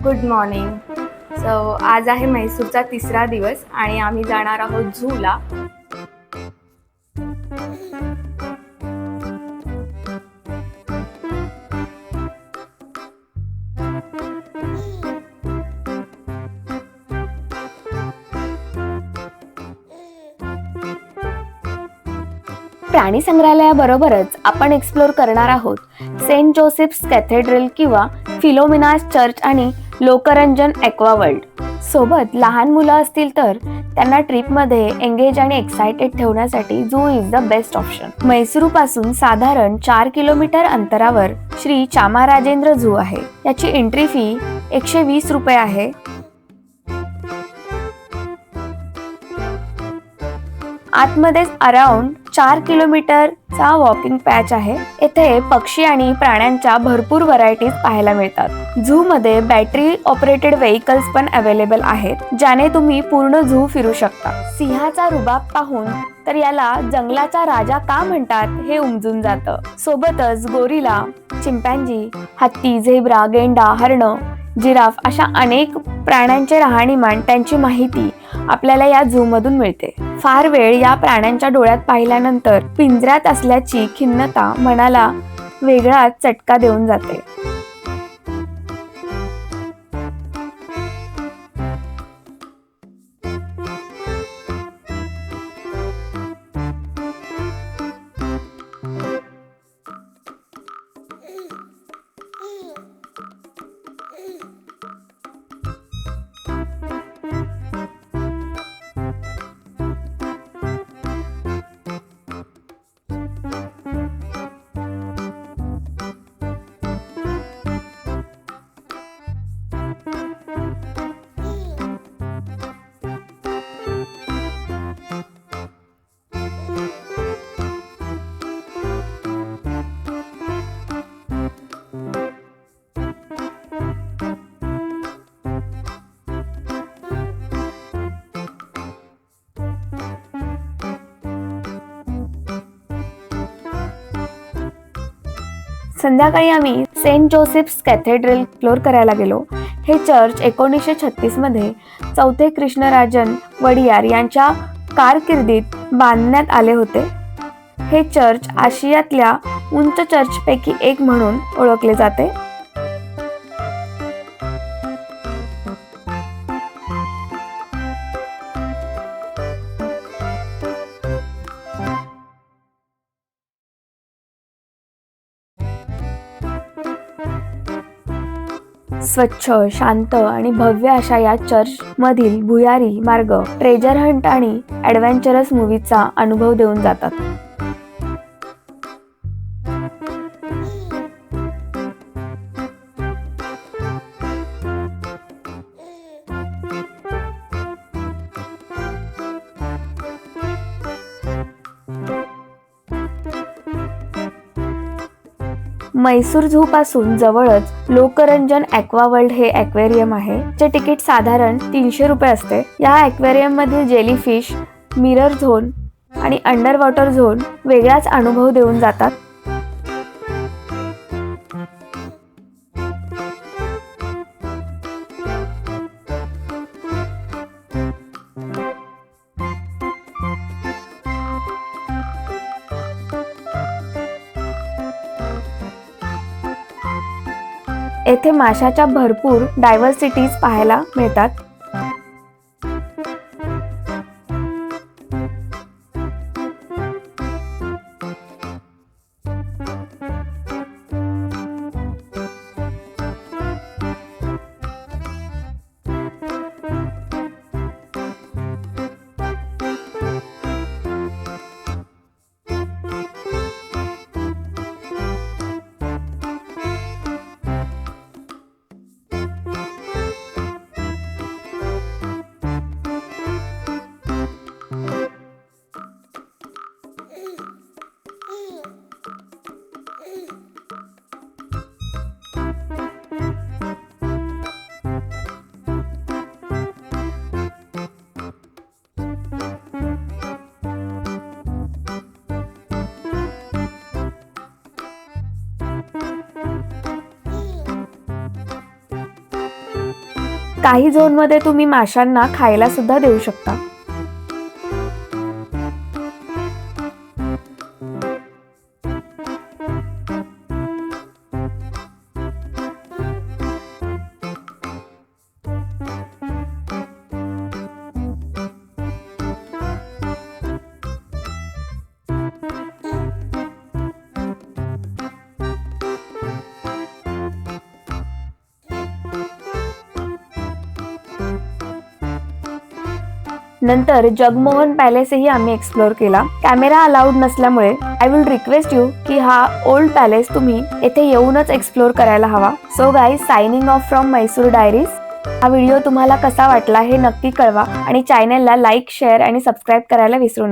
Good morning. आज आहे म्हैसूरचा तिसरा दिवस आणि आम्ही जाणार आहोत झूला. प्राणी संग्रहालयाबरोबरच आपण एक्सप्लोर करणार आहोत सेंट जोसेफ्स कॅथेड्रल किंवा फिलोमिनास चर्च आणि लोकरंजन ॲक्वा वर्ल्ड. सोबत लहान मुलं असतील तर त्यांना ट्रिपमध्ये एंगेज आणि एक्साइटेड ठेवण्यासाठी zoo is the best option. Mysore पासून साधारण 4 किलोमीटर अंतरावर श्री चामाराजेंद्र झू आहे. याची एंट्री फी 120 रुपये आहे. आतमध्येच अराउंड 4 किलोमीटरचा वॉकिंग पॅच आहे. येथे पक्षी आणि प्राण्यांच्या भरपूर व्हरायटीज पाहायला मिळतात. झू मध्ये बॅटरी ऑपरेटेड व्हेइकल्स पण अवेलेबल आहेत, ज्याने तुम्ही पूर्ण झू फिरू शकता. सिंहाचा रुबाब पाहून तर याला जंगलाचा राजा का म्हणतात हे उमजून जातं. सोबतच गोरिला, चिंपॅन्झी, हत्ती, झेब्रा, गेंडा, हरण, जिराफ अशा अनेक प्राण्यांचे राहणीमान, त्यांची माहिती आपल्याला या झू मधून मिळते. फार वेळ या प्राण्यांच्या डोळ्यात पाहिल्यानंतर पिंजऱ्यात असल्याची खिन्नता मनाला वेगळाच चटका देऊन जाते. संध्याकाळी आम्ही सेंट जोसेफ्स कॅथेड्रल एक्सप्लोर करायला गेलो. हे चर्च 1936 मध्ये चौथे कृष्णराजन वडियार यांच्या कारकिर्दीत बांधण्यात आले होते. हे चर्च आशियातल्या उंच चर्चपैकी एक म्हणून ओळखले जाते. स्वच्छ, शांत आणि भव्य अशा या चर्च मधील भुयारी मार्ग ट्रेजर हंट आणि ॲडव्हेंचरस मूवीचा अनुभव देऊन जातात. म्हैसूर झू पासून जवळच लोकरंजन ॲक्वा वर्ल्ड हे ॲक्वेरियम आहे, जे तिकीट साधारण 300 रुपये असते. या ॲक्वेरियम मधील जेलीफिश, मिरर झोन आणि अंडर वॉटर झोन वेगळाच अनुभव देऊन जातात. येथे माशाच्या भरपूर डायव्हर्सिटीज पाहायला मिळतात. काही झोनमध्ये तुम्ही माशांना खायला सुद्धा देऊ शकता. नंतर जगमोहन पॅलेसही आम्ही एक्सप्लोर केला. कॅमेरा अलाउड नसल्यामुळे आय विल रिक्वेस्ट यू की हा ओल्ड पॅलेस तुम्ही येथे येऊनच एक्सप्लोर करायला हवा. So guys, signing off from Mysore diaries. हा व्हिडिओ तुम्हाला कसा वाटला हे नक्की कळवा आणि चॅनलला लाईक, शेअर आणि सबस्क्राईब करायला विसरू नका.